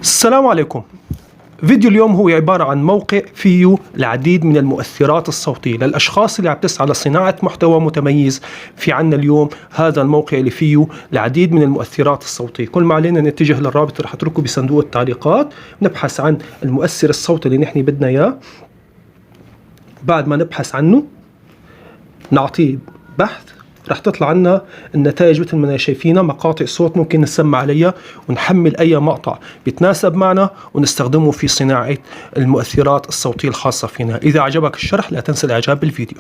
السلام عليكم. فيديو اليوم هو عبارة عن موقع فيه العديد من المؤثرات الصوتية للأشخاص اللي عم تسعى لصناعة محتوى متميز. في عنا اليوم هذا الموقع اللي فيه العديد من المؤثرات الصوتية. كل ما علينا نتجه للرابط اللي رح اتركه بصندوق التعليقات، نبحث عن المؤثر الصوتي اللي نحن بدنا اياه. بعد ما نبحث عنه نعطيه بحث، رح تطلع لنا النتائج مثل ما شايفينها، مقاطع صوت ممكن نسمع عليها ونحمل أي مقطع بيتناسب معنا ونستخدمه في صناعة المؤثرات الصوتية الخاصة فينا. إذا عجبك الشرح لا تنسى الإعجاب بالفيديو.